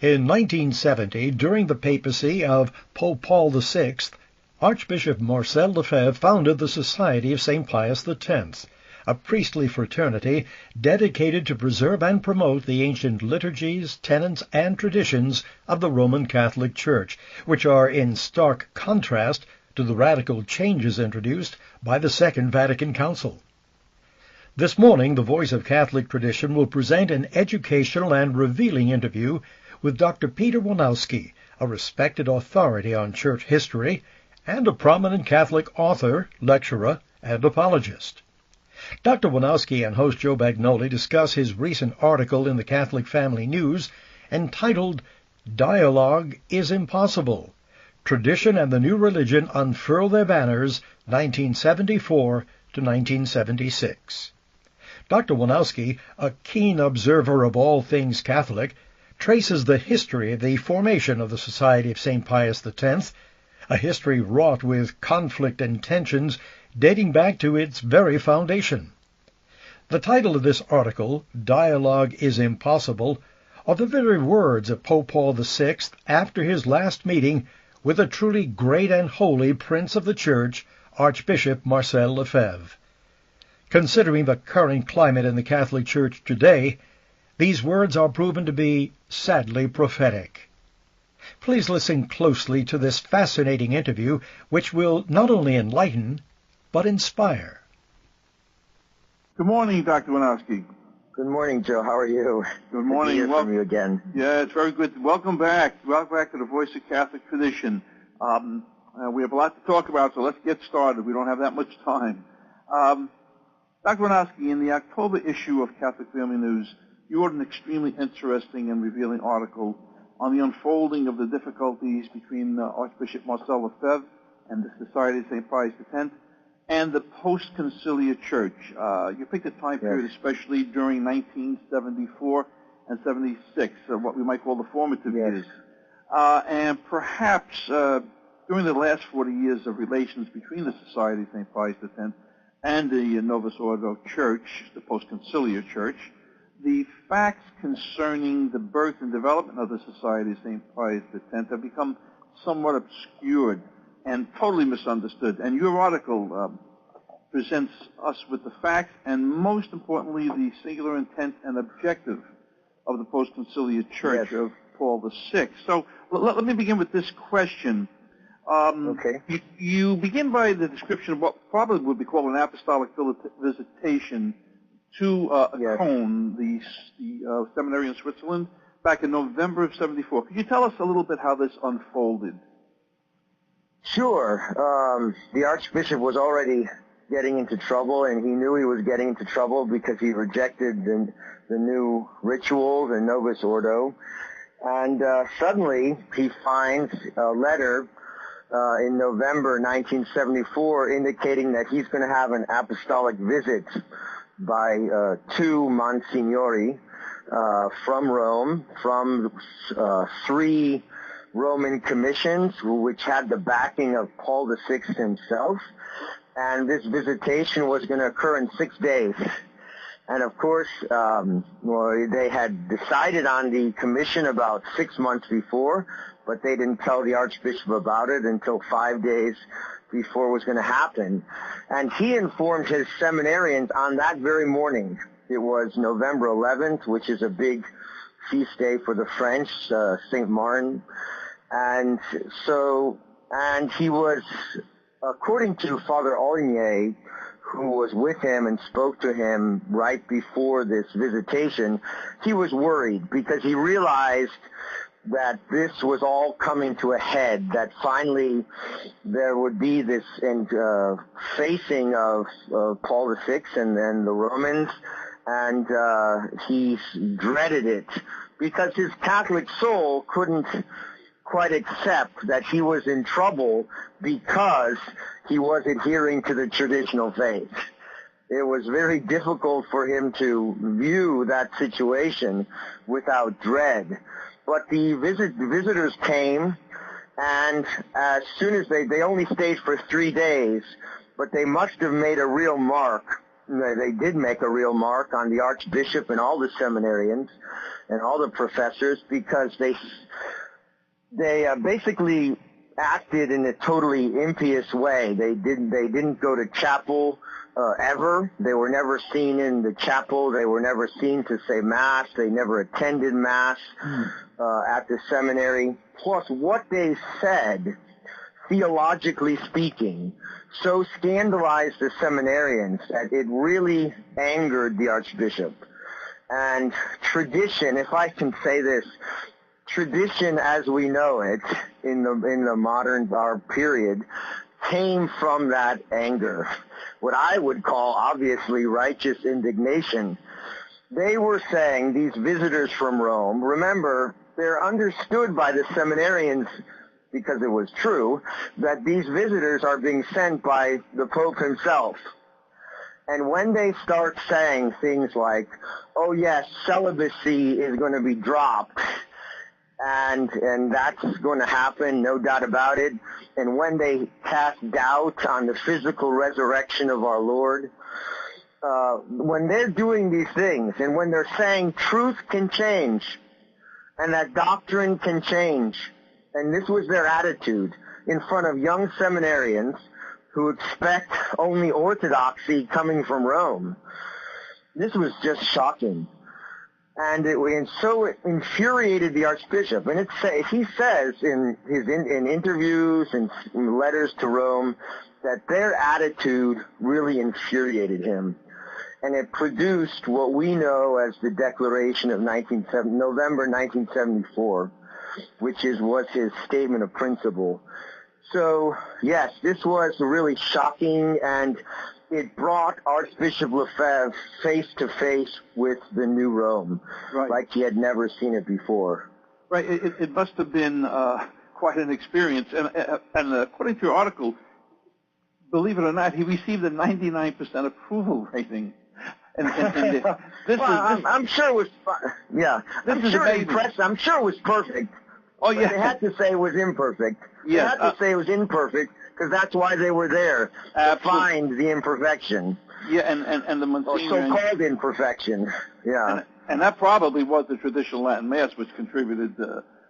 In 1970, during the papacy of Pope Paul VI, Archbishop Marcel Lefebvre founded the Society of St. Pius X, a priestly fraternity dedicated to preserve and promote the ancient liturgies, tenets, and traditions of the Roman Catholic Church, which are in stark contrast to the radical changes introduced by the Second Vatican Council. This morning, the Voice of Catholic Tradition will present an educational and revealing interview with Dr. Peter Wojnowski, a respected authority on church history and a prominent Catholic author, lecturer, and apologist. Dr. Wojnowski and host Joe Bagnoli discuss his recent article in the Catholic Family News entitled "Dialogue is Impossible. Tradition and the New Religion Unfurl Their Banners, 1974 to 1976. Dr. Wojnowski, a keen observer of all things Catholic, traces the history of the formation of the Society of St. Pius X, a history wrought with conflict and tensions dating back to its very foundation. The title of this article, "Dialogue is Impossible," are the very words of Pope Paul VI after his last meeting with a truly great and holy Prince of the Church, Archbishop Marcel Lefebvre. Considering the current climate in the Catholic Church today, these words are proven to be sadly prophetic. Please listen closely to this fascinating interview, which will not only enlighten, but inspire. Good morning, Dr. Wojnowski. Good morning, Joe. How are you? Good morning. Good to hear from you again. Yeah, it's very good. Welcome back. Welcome back to the Voice of Catholic Tradition. We have a lot to talk about, so let's get started. We don't have that much time. Dr. Wojnowski, in the October issue of Catholic Family News, you wrote an extremely interesting and revealing article on the unfolding of the difficulties between Archbishop Marcel Lefebvre and the Society of St. Pius X and the post-conciliar church. You picked a time period, especially during 1974 and 76, what we might call the formative years. And perhaps during the last 40 years of relations between the Society of St. Pius X and the Novus Ordo Church, the post-conciliar church, the facts concerning the birth and development of the Society of St. Pius X have become somewhat obscured and totally misunderstood. And your article presents us with the facts and, most importantly, the singular intent and objective of the post-conciliar church of Paul VI. So let me begin with this question. Okay. You begin by the description of what probably would be called an apostolic visitation to Cone, the seminary in Switzerland, back in November of 74. Could you tell us a little bit how this unfolded? Sure. The Archbishop was already getting into trouble, and he knew he was getting into trouble because he rejected the new rituals and Novus Ordo. And suddenly he finds a letter in November 1974 indicating that he's going to have an apostolic visit by two Monsignori from Rome, from three Roman commissions, which had the backing of Paul VI himself. And this visitation was going to occur in 6 days. And of course, they had decided on the commission about 6 months before, but they didn't tell the Archbishop about it until 5 days before it was going to happen. And he informed his seminarians on that very morning. It was November 11th, which is a big feast day for the French, Saint Martin. And he was, according to Father Aulnier, who was with him and spoke to him right before this visitation, he was worried because he realized that this was all coming to a head, that finally there would be this facing of Paul VI and then the Romans, and he dreaded it because his Catholic soul couldn't quite accept that he was in trouble because he was adhering to the traditional faith. It was very difficult for him to view that situation without dread. But the visitors came, and as soon as they only stayed for 3 days, but they must have made a real mark they did make a real mark on the Archbishop and all the seminarians and all the professors, because they basically acted in a totally impious way. They didn't go to chapel ever. They were never seen in the chapel. They were never seen to say Mass. They never attended Mass at the seminary. Plus, what they said, theologically speaking, so scandalized the seminarians that it really angered the Archbishop. And tradition, if I can say this, tradition as we know it in the modern our period came from that anger, what I would call obviously righteous indignation. They were saying, these visitors from Rome, remember, they're understood by the seminarians, because it was true, that these visitors are being sent by the Pope himself. And when they start saying things like, oh yes, celibacy is going to be dropped, and that's going to happen, no doubt about it, and when they cast doubt on the physical resurrection of our Lord, when they're doing these things, and when they're saying truth can change, and that doctrine can change, and this was their attitude in front of young seminarians who expect only orthodoxy coming from Rome, this was just shocking. And so it infuriated the Archbishop. And he says in interviews and letters to Rome that their attitude really infuriated him. And it produced what we know as the Declaration of November 1974, which was his statement of principle. So, yes, this was really shocking, and it brought Archbishop Lefebvre face to face with the new Rome, right, like he had never seen it before. Right. It must have been quite an experience. And according to your article, believe it or not, he received a 99% approval rating. I'm sure it was. Yeah, I'm sure I'm sure it was perfect. Oh yeah. They had to say it was imperfect. Yes. They had to say it was imperfect because that's why they were there, to find the imperfection. Yeah, and the Monsignor. Or so-called imperfection. Yeah. And that probably was the traditional Latin Mass, which contributed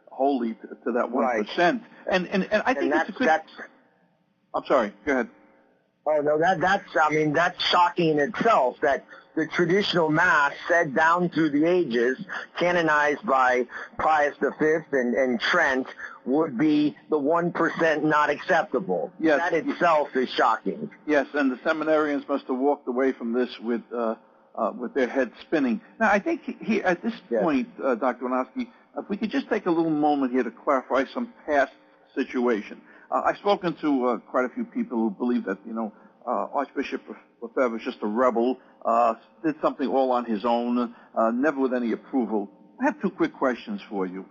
wholly to that 1%. Right. And I think that's. I'm sorry. Go ahead. Oh no, that's shocking in itself, that the traditional Mass, said down through the ages, canonized by Pius V and Trent, would be the 1% not acceptable. Yes. That itself is shocking. Yes, and the seminarians must have walked away from this with their heads spinning. Now, I think at this point, Dr. Wanowski, if we could just take a little moment here to clarify some past situation. I've spoken to quite a few people who believe that, Archbishop Lefebvre was just a rebel, did something all on his own, never with any approval. I have two quick questions for you.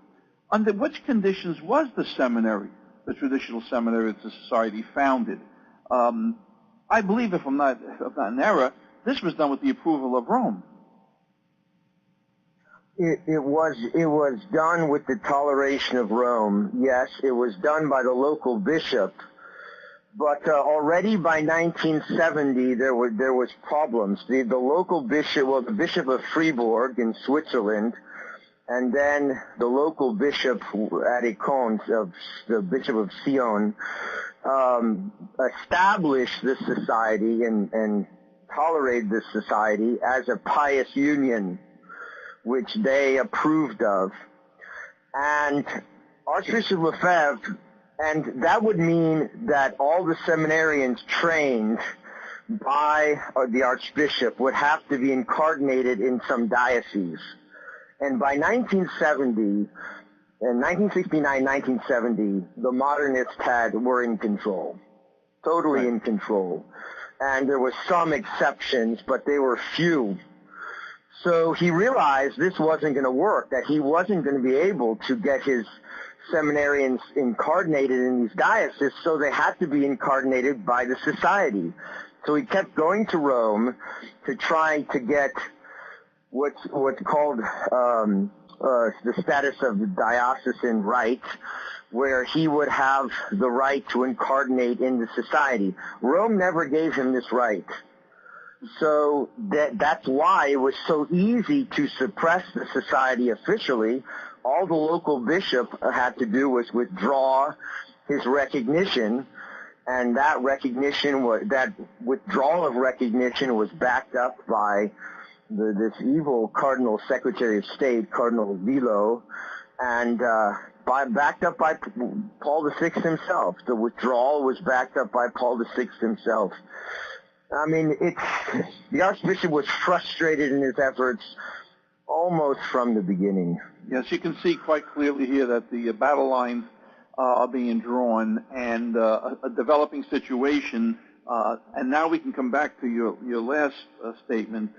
Under which conditions was the seminary, the traditional seminary of the society, founded? I believe, if I'm not in error, this was done with the approval of Rome. It was done with the toleration of Rome. Yes, it was done by the local bishop, but already by 1970 there was problems. The local bishop, the Bishop of Fribourg in Switzerland, and then the local bishop at Econ, the Bishop of Sion, established this society and tolerated this society as a pious union, which they approved of. And Archbishop Lefebvre, and that would mean that all the seminarians trained by the Archbishop would have to be incarnated in some diocese. And by 1970, in 1969, 1970, the modernists were in control, totally in control. And there were some exceptions, but they were few. So he realized this wasn't going to work, that he wasn't going to be able to get his seminarians incarnated in these dioceses, so they had to be incarnated by the society. So he kept going to Rome to try to get what's called the status of the diocesan right, where he would have the right to incarnate in the society. Rome never gave him this right. So that's why it was so easy to suppress the society officially. All the local bishop had to do was withdraw his recognition, and that withdrawal of recognition was backed up by this evil Cardinal Secretary of State, Cardinal Vilo, and backed up by Paul VI himself. The withdrawal was backed up by Paul VI himself. I mean, the Archbishop was frustrated in his efforts almost from the beginning. Yes, you can see quite clearly here that the battle lines are being drawn, and a developing situation. And now we can come back to your last statement.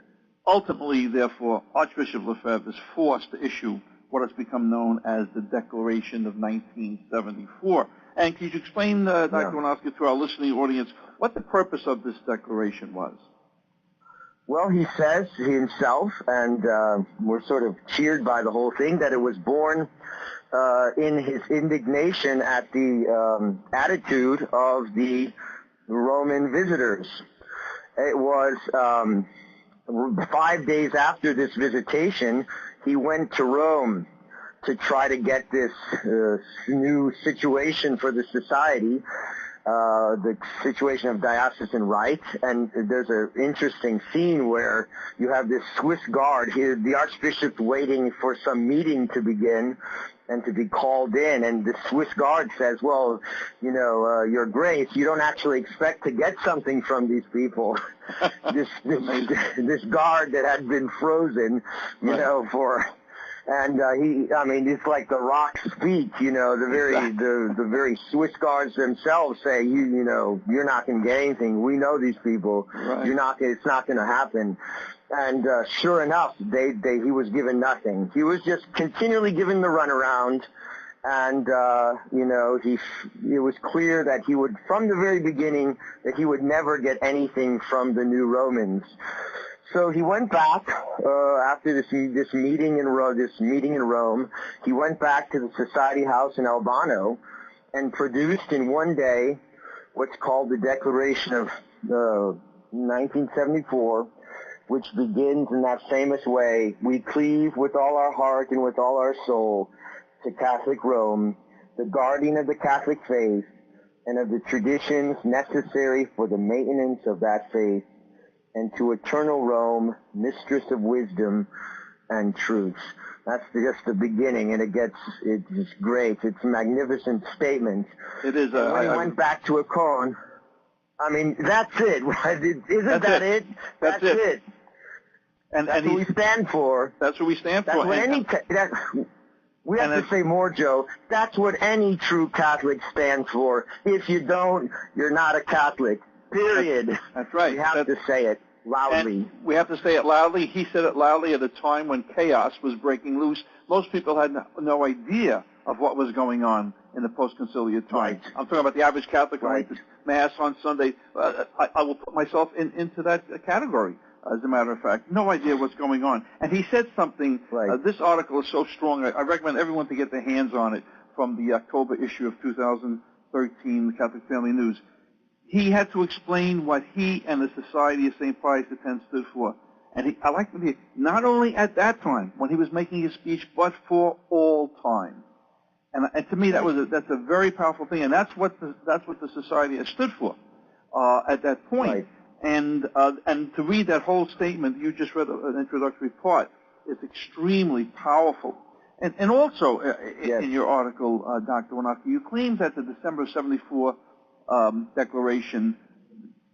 Ultimately, therefore, Archbishop Lefebvre is forced to issue what has become known as the Declaration of 1974. And can you explain, Dr. Wanowski, to our listening audience, what the purpose of this declaration was? Well, he says himself, and we're sort of cheered by the whole thing, that it was born in his indignation at the attitude of the Roman visitors. It was 5 days after this visitation, he went to Rome to try to get this new situation for the society, the situation of diocesan rights. And there's an interesting scene where you have this Swiss guard, the Archbishop waiting for some meeting to begin and to be called in, and the Swiss guard says, well, Your Grace, you don't actually expect to get something from these people. this guard that had been frozen, it's like the rocks speak, the very Swiss guards themselves say, you're not going to get anything. We know these people. Right. It's not going to happen. And sure enough, he was given nothing. He was just continually given the runaround, and it was clear that he would, from the very beginning, that he would never get anything from the new Romans. So he went back after this meeting in Rome. He went back to the Society House in Albano and produced in one day what's called the Declaration of 1974, which begins in that famous way: "We cleave with all our heart and with all our soul to Catholic Rome, the guardian of the Catholic faith and of the traditions necessary for the maintenance of that faith, and to eternal Rome, mistress of wisdom and truth." That's just the beginning, and it's great. It's a magnificent statement. It is. When he went back to Akron, that's it, right? Isn't that it? That's it. And that's what we stand for. That's what we stand for. We have to say more, Joe. That's what any true Catholic stands for. If you don't, you're not a Catholic. Period. That's right. We have to say it loudly. And we have to say it loudly. He said it loudly at a time when chaos was breaking loose. Most people had no idea of what was going on in the post-conciliar time. Right. I'm talking about the average Catholic right. going to Mass on Sunday. I will put myself into that category, as a matter of fact. No idea what's going on. And he said something. Right. This article is so strong. I recommend everyone to get their hands on it from the October issue of 2013, the Catholic Family News. He had to explain what he and the Society of St. Pius X stood for. And I like to hear, not only at that time, when he was making his speech, but for all time. And to me, that's a very powerful thing. And that's what the Society has stood for at that point. Right. And to read that whole statement, you just read an introductory part, is extremely powerful. And also, yes. in your article, Dr. Wanowski, you claim that the December 74 declaration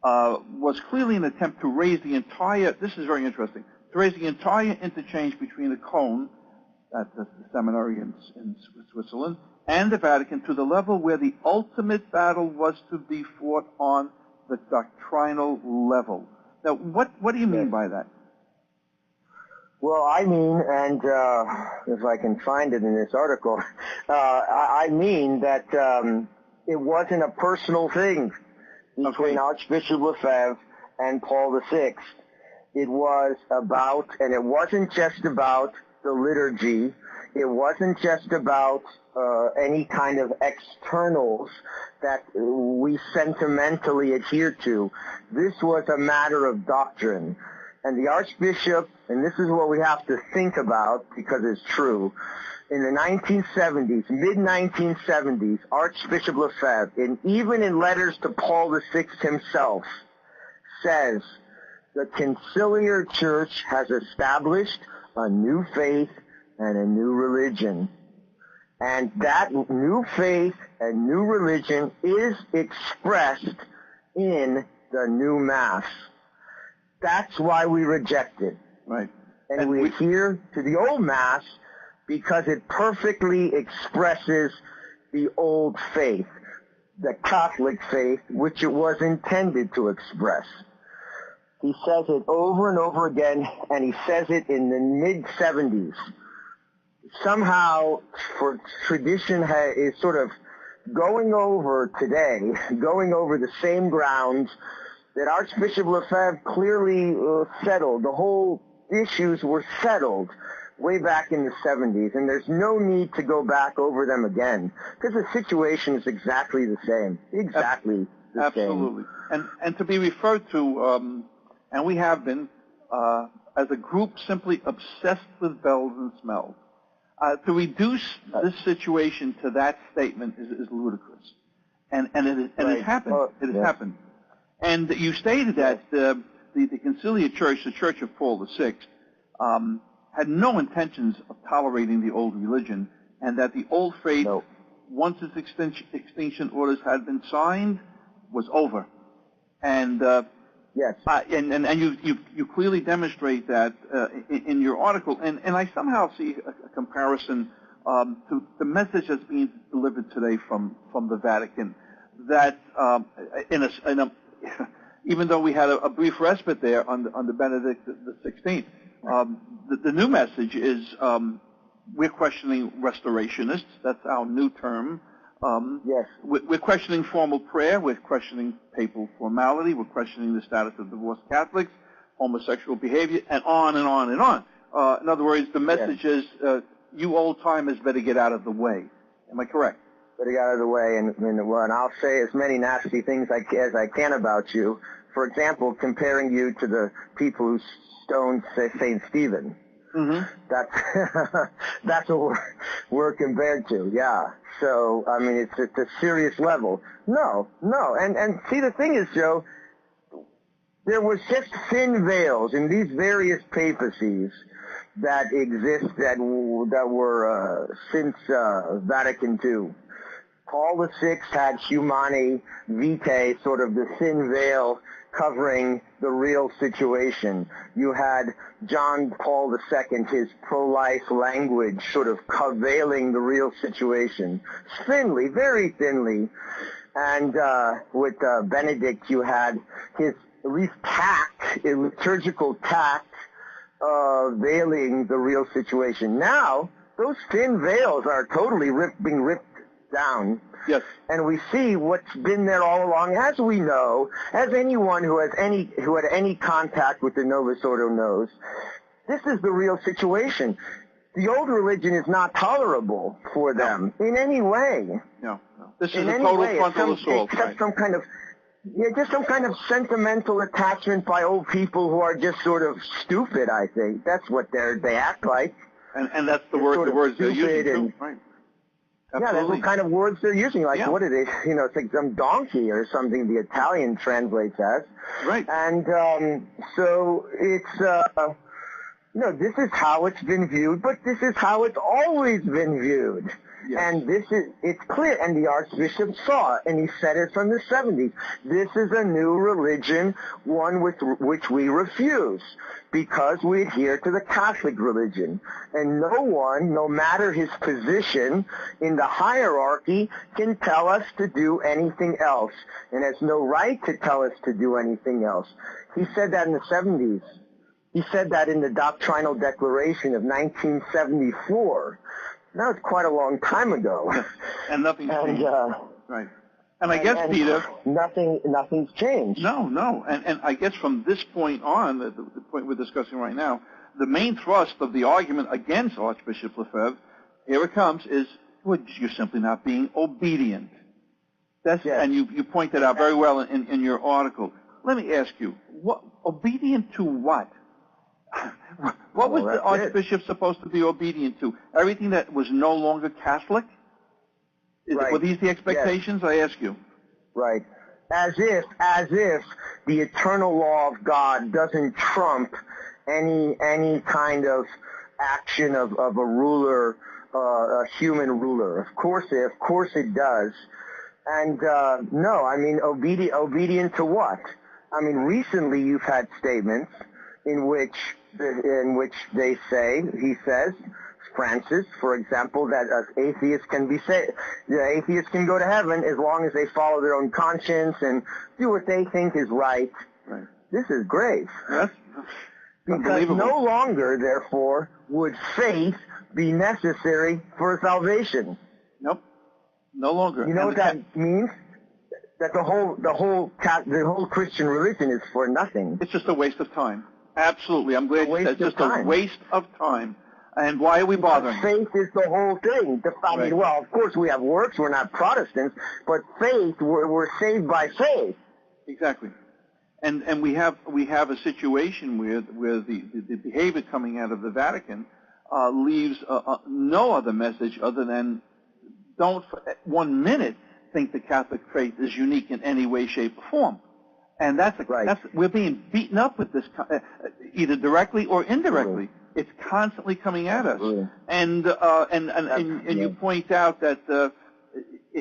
was clearly an attempt to raise the entire, this is very interesting, to raise the entire interchange between the Cone, that's the seminary in Switzerland, and the Vatican to the level where the ultimate battle was to be fought on the doctrinal level. Now, what do you mean by that? Well, I mean, and if I can find it in this article, I mean that it wasn't a personal thing between Archbishop Lefebvre and Paul VI. It was about, and it wasn't just about the liturgy. It wasn't just about any kind of externals that we sentimentally adhere to. This was a matter of doctrine. And the Archbishop, and this is what we have to think about because it's true, in the 1970s, mid-1970s, Archbishop Lefebvre, and even in letters to Paul VI himself, says the conciliar church has established a new faith and a new religion. And that new faith and new religion is expressed in the new Mass. That's why we reject it. Right. And we adhere to the old Mass because it perfectly expresses the old faith, the Catholic faith, which it was intended to express. He says it over and over again, and he says it in the mid-70s. Somehow, for tradition is sort of going over today, going over the same grounds that Archbishop Lefebvre clearly settled. The whole issues were settled way back in the 70s, and there's no need to go back over them again, because the situation is exactly the same. Exactly the Absolutely. same. And to be referred to, and we have been, as a group simply obsessed with bells and smells. To reduce this situation to that statement is ludicrous. And it happened. It has happened. And you stated that the conciliar church, the Church of Paul VI, had no intentions of tolerating the old religion, and that the old faith, once its extinction orders had been signed, was over. And yes, and you clearly demonstrate that in your article, and I somehow see a comparison to the message that's being delivered today from the Vatican, that even though we had a brief respite there under Benedict XVI, the new message is we're questioning restorationists. That's our new term. Yes. We're questioning formal prayer. We're questioning papal formality. We're questioning the status of divorced Catholics, homosexual behavior, and on and on and on. In other words, the message is you old-timers better get out of the way. Am I correct? Better get out of the way, and I'll say as many nasty things as I can about you. For example, comparing you to the people who stoned St. Stephen. Mm-hmm. That's what we're compared to, yeah. So, I mean, it's at a serious level. No. And see, the thing is, Joe, there was just thin veils in these various papacies that exist that were since Vatican II. Paul VI had Humani Vitae, sort of the thin veil covering the real situation. You had John Paul II, his pro-life language sort of veiling the real situation. Thinly, very thinly. And with Benedict, you had his at least tact, liturgical tact, veiling the real situation. Now, those thin veils are totally being ripped down. Yes. And we see what's been there all along, as we know, as anyone who had any contact with the Novus Ordo knows. This is the real situation. The old religion is not tolerable for them in any way. No. This is a total frontal assault. Except some kind of just some kind of sentimental attachment by old people who are just sort of stupid, I think. That's what they act like. And that's the words they're using, right. Absolutely. Yeah, that's what kind of words they're using. Like, what are they? It's like some donkey or something the Italian translates as. Right. And so it's, this is how it's been viewed, but this is how it's always been viewed. Yes. And it's clear, and the Archbishop saw it, and he said it from the 70s. This is a new religion, one with which we refuse, because we adhere to the Catholic religion. And no one, no matter his position in the hierarchy, can tell us to do anything else, and has no right to tell us to do anything else. He said that in the 70s. He said that in the Doctrinal Declaration of 1974. Now it's quite a long time ago. And nothing's changed. Right. And I guess, Peter... Nothing's changed. No. And I guess from this point on, the point we're discussing right now, the main thrust of the argument against Archbishop Lefebvre here it comes, is well, you're simply not being obedient. That's, Yes. And you pointed out very well in your article. Let me ask you, what obedient to what? What was the Archbishop supposed to be obedient to? Everything that was no longer Catholic? Right. Were these the expectations? Yes. I ask you. Right. As if the eternal law of God doesn't trump any kind of action of a ruler, a human ruler. Of course it does. And no, I mean obedient to what? I mean, recently you've had statements in which he says, Francis, for example, that atheists can be saved. Atheists can go to heaven as long as they follow their own conscience and do what they think is right. Right. This is grave. That's because no longer, therefore, would faith be necessary for salvation. Nope. No longer. You know what that means? That the whole Christian religion is for nothing. It's just a waste of time. Absolutely. I'm glad you said it's just a waste of time. And why are we bothering? Faith is the whole thing. I mean, well, of course we have works. We're not Protestants, but faith, we're saved by faith. Exactly. And we have a situation where the behavior coming out of the Vatican leaves no other message other than don't for 1 minute think the Catholic faith is unique in any way, shape, or form. And we're being beaten up with this either directly or indirectly. Right. It's constantly coming at us. Right. And you point out that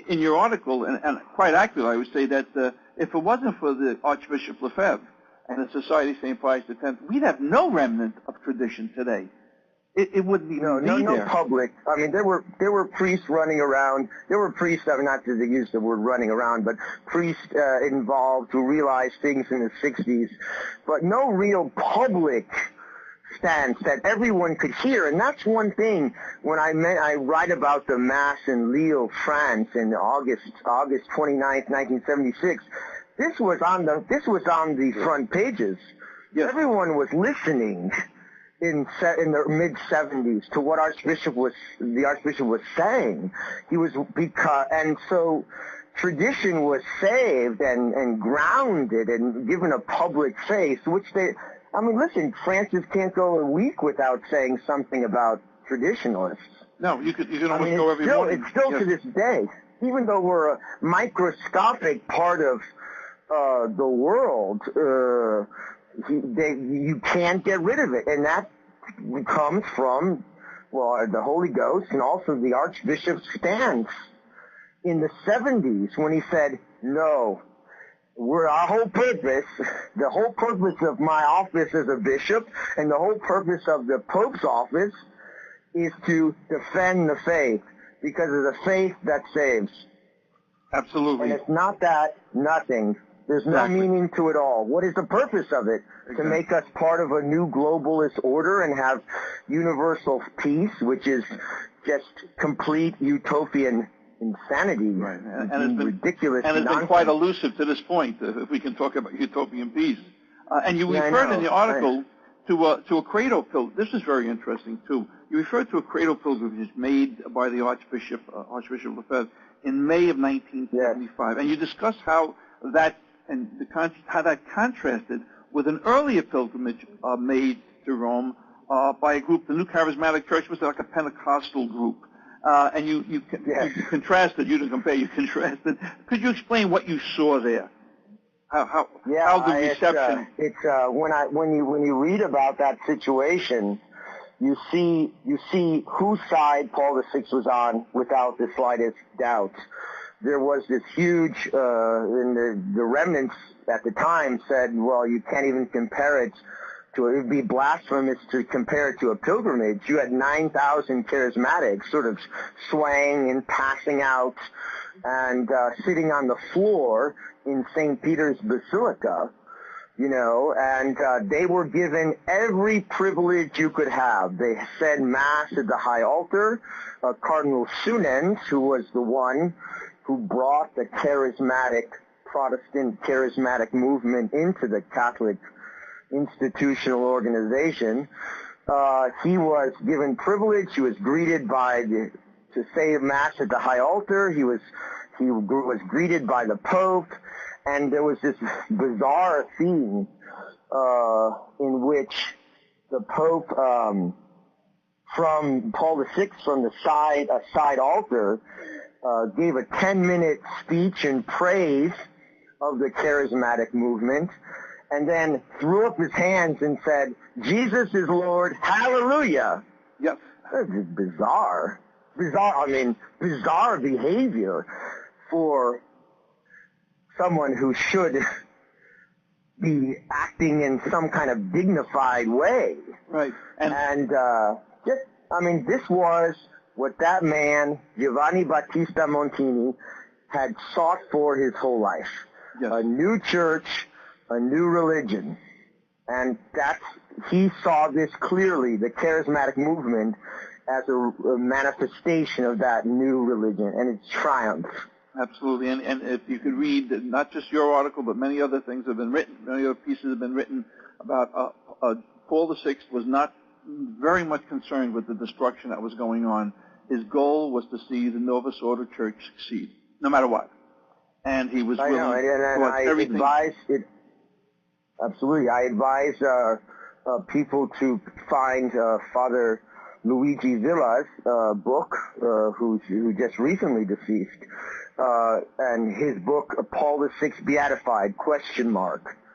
in your article, and quite accurately, I would say that if it wasn't for the Archbishop Lefebvre and the Society of St. Pius X, we'd have no remnant of tradition today. It wouldn't even be there. No public. I mean, there were priests running around. There were priests, not to use the word running around, but priests involved who realized things in the 60s, but no real public stance that everyone could hear. And that's one thing when I write about the Mass in Lille, France, in August 29th, 1976. This was on the front pages. Yes. Everyone was listening in the mid-70s to what the Archbishop was saying. And so tradition was saved and grounded and given a public face, listen, Francis can't go a week without saying something about traditionalists. No, you can almost go every morning. It's still to this day, even though we're a microscopic part of the world, you can't get rid of it. And that comes from, the Holy Ghost and also the Archbishop's stance in the 70s when he said, no, the whole purpose of my office as a bishop and the whole purpose of the Pope's office is to defend the faith because of the faith that saves. Absolutely. And it's not that, nothing. There's no meaning to it all. What is the purpose of it? Exactly. To make us part of a new globalist order and have universal peace, which is just complete utopian insanity. Right. And it's been ridiculous. And it's been quite elusive to this point, if we can talk about utopian peace. And you referred in the article to a cradle pilgrimage. This is very interesting, too. You referred to a cradle pilgrimage made by the Archbishop Lefebvre in May of 1975. Yes. And you discussed how that contrasted with an earlier pilgrimage made to Rome by a group, the New Charismatic Church was like a Pentecostal group. And you contrasted, you didn't compare, you contrasted. Could you explain what you saw there? How the reception? When you read about that situation, you see whose side Paul VI was on without the slightest doubt. There was this huge, and the remnants at the time said, well, you can't even compare it to, it would be blasphemous to compare it to a pilgrimage. You had 9,000 charismatics sort of swaying and passing out and sitting on the floor in St. Peter's Basilica, and they were given every privilege you could have. They said Mass at the high altar. Cardinal Sunens, who was the one who brought the Protestant charismatic movement into the Catholic institutional organization, He was given privilege. He was greeted to say Mass at the high altar. He was greeted by the Pope, and there was this bizarre scene in which the Pope, from Paul VI, from a side altar, gave a 10-minute speech in praise of the charismatic movement, and then threw up his hands and said, "Jesus is Lord, hallelujah." Yep. That's just bizarre. Bizarre behavior for someone who should be acting in some kind of dignified way. Right. This was what that man, Giovanni Battista Montini, had sought for his whole life. Yes. A new church, a new religion. And he saw this clearly, the charismatic movement, as a manifestation of that new religion and its triumph. Absolutely. And if you could read not just your article, but many other things have been written, many other pieces have been written about Paul VI was not very much concerned with the destruction that was going on. His goal was to see the Novus Ordo Church succeed, no matter what. And he was willing to watch everything. Absolutely. I advise people to find Father Luigi Villa's book, who just recently deceased, and his book, Paul VI Beatified, ?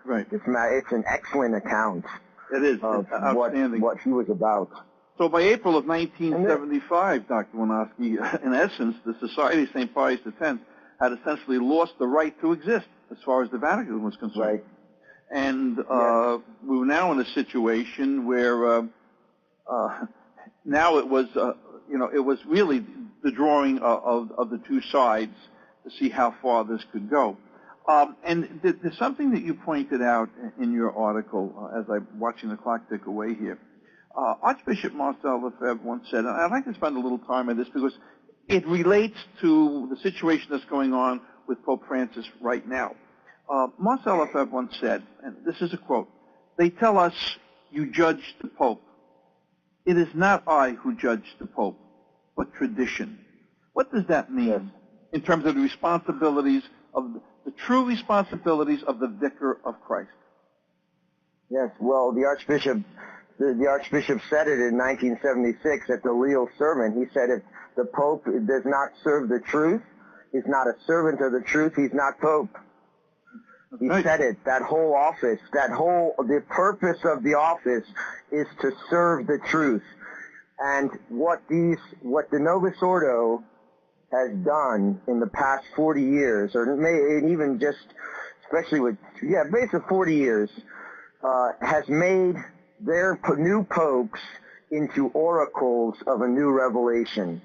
Right. It's an excellent account. It is. Of outstanding. what he was about. So by April of 1975, Dr. Winoski, in essence, the Society of St. Pius X had essentially lost the right to exist as far as the Vatican was concerned. Right. And we were now in a situation where now it was, it was really the drawing of the two sides to see how far this could go. And there's something that you pointed out in your article as I'm watching the clock tick away here. Archbishop Marcel Lefebvre once said, and I'd like to spend a little time on this because it relates to the situation that's going on with Pope Francis right now. Marcel Lefebvre once said, and this is a quote, "They tell us you judge the Pope. It is not I who judge the Pope, but tradition." What does that mean in terms of the responsibilities the true responsibilities of the Vicar of Christ? Yes, well, the Archbishop said it in 1976 at the Lille sermon. He said if the Pope does not serve the truth, is not a servant of the truth, he's not Pope. He said it, that whole office, the purpose of the office is to serve the truth. And what the Novus Ordo has done in the past 40 years, or even just, especially basically 40 years, has made their new popes into oracles of a new revelation.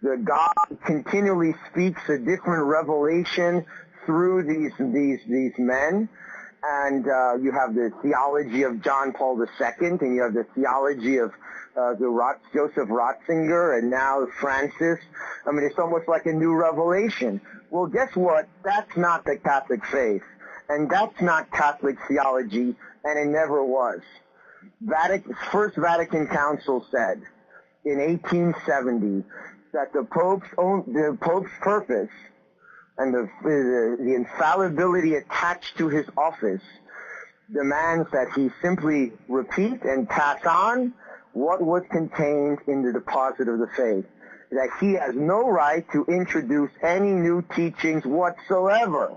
The God continually speaks a different revelation through these men, and you have the theology of John Paul II, and you have the theology of Joseph Ratzinger, and now Francis. I mean, it's almost like a new revelation. Well, guess what? That's not the Catholic faith, and that's not Catholic theology, and it never was. First Vatican Council said in 1870 that the Pope's purpose and the infallibility attached to his office demands that he simply repeat and pass on what was contained in the deposit of the faith, that he has no right to introduce any new teachings whatsoever.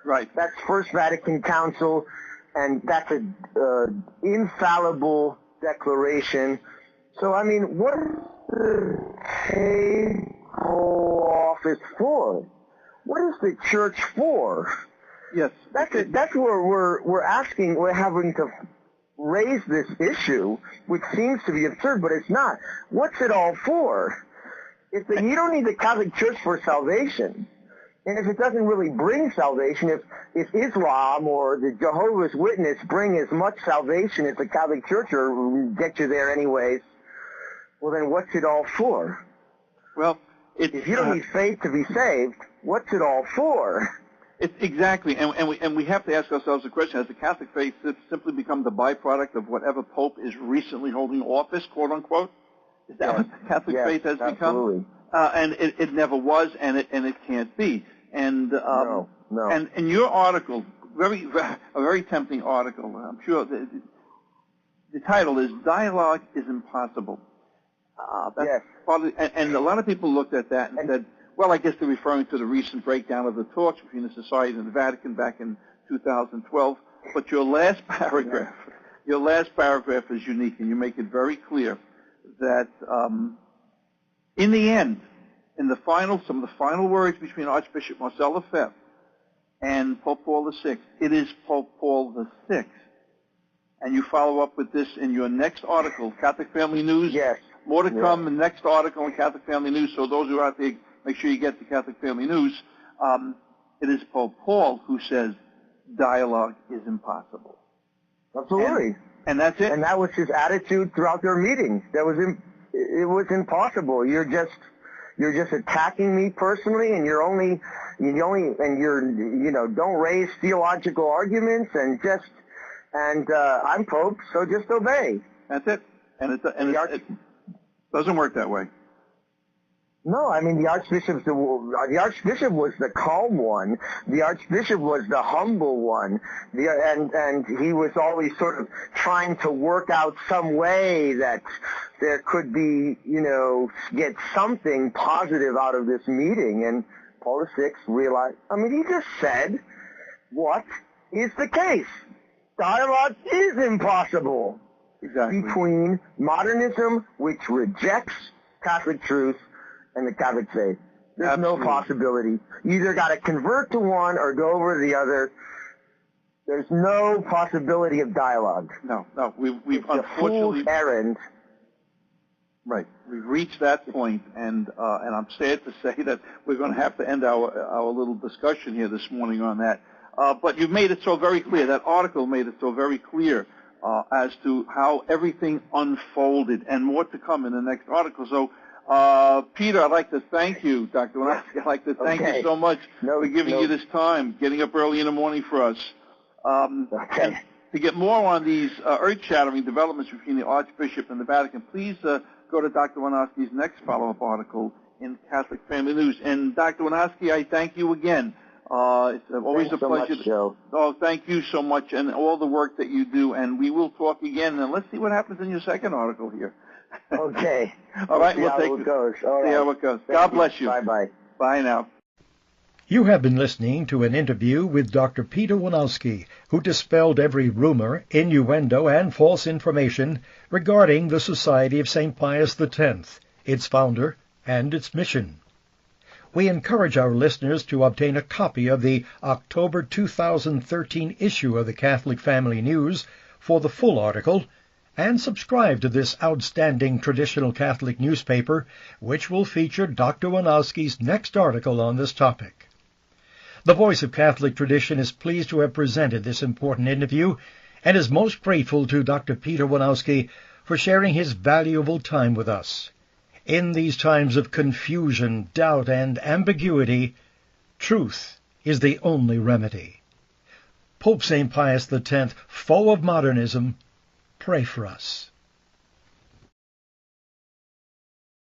Right. That's First Vatican Council, and that's an infallible declaration. So, I mean, what is the office for? What is the church for? Yes. That's where we're having to raise this issue, which seems to be absurd, but it's not. What's it all for? You don't need the Catholic Church for salvation. And if it doesn't really bring salvation, if Islam or the Jehovah's Witness bring as much salvation as the Catholic Church or get you there anyways, well then what's it all for? Well, if you don't need faith to be saved, what's it all for? Exactly, and we have to ask ourselves the question: has the Catholic faith simply become the byproduct of whatever Pope is recently holding office, quote unquote? Is that what the Catholic faith has absolutely. become? And it never was, and it can't be. And No. And your article, a very tempting article. I'm sure the title is "Dialogue is Impossible." That's partly, and a lot of people looked at that and said, well, I guess they're referring to the recent breakdown of the talks between the Society and the Vatican back in 2012. But your last paragraph is unique, and you make it very clear that in the end, some of the final words between Archbishop Marcel Lefebvre and Pope Paul VI, it is Pope Paul VI. And you follow up with this in your next article, Catholic Family News. Yes. More to come in the next article in Catholic Family News. So those who are out there, make sure you get the Catholic Family News. It is Pope Paul who says dialogue is impossible. Absolutely. And that's it. And that was his attitude throughout their meetings. It was impossible. You're just attacking me personally, and don't raise theological arguments, and I'm Pope, so just obey. That's it. And it doesn't work that way. No, I mean the Archbishop was the calm one. The Archbishop was the humble one. And he was always sort of trying to work out some way that there could be, get something positive out of this meeting. And Paul VI realized, he just said what is the case. Dialogue is impossible. Exactly. Between modernism, which rejects Catholic truth, and the Catholic faith. There's Absolutely. No possibility. You either got to convert to one or go over to the other. There's no possibility of dialogue. No. We've it's unfortunately a fool's errand. Right. We've reached that point, and I'm sad to say that we're going to have to end our little discussion here this morning on that. But you've made it so very clear. That article made it so very clear as to how everything unfolded, and more to come in the next article. So, Peter, I'd like to thank you, Dr. Wanaski. I'd like to thank you so much for giving you this time, getting up early in the morning for us. And to get more on these earth-shattering developments between the Archbishop and the Vatican, please go to Dr. Wanaski's next follow-up article in Catholic Family News. And Dr. Wanaski, I thank you again. It's always a pleasure. Thanks so much, Joe. Oh, thank you so much, and all the work that you do. And we will talk again, and let's see what happens in your second article here. Okay. All right, we'll take it goes. All right. See how it goes. God bless you. Bye-bye. Bye now. You have been listening to an interview with Dr. Peter Wanaski, who dispelled every rumor, innuendo, and false information regarding the Society of St. Pius X, its founder, and its mission. We encourage our listeners to obtain a copy of the October 2013 issue of the Catholic Family News for the full article, and subscribe to this outstanding traditional Catholic newspaper, which will feature Dr. Wanaski's next article on this topic. The Voice of Catholic Tradition is pleased to have presented this important interview, and is most grateful to Dr. Peter Wanaski for sharing his valuable time with us. In these times of confusion, doubt, and ambiguity, truth is the only remedy. Pope St. Pius X, foe of modernism, pray for us.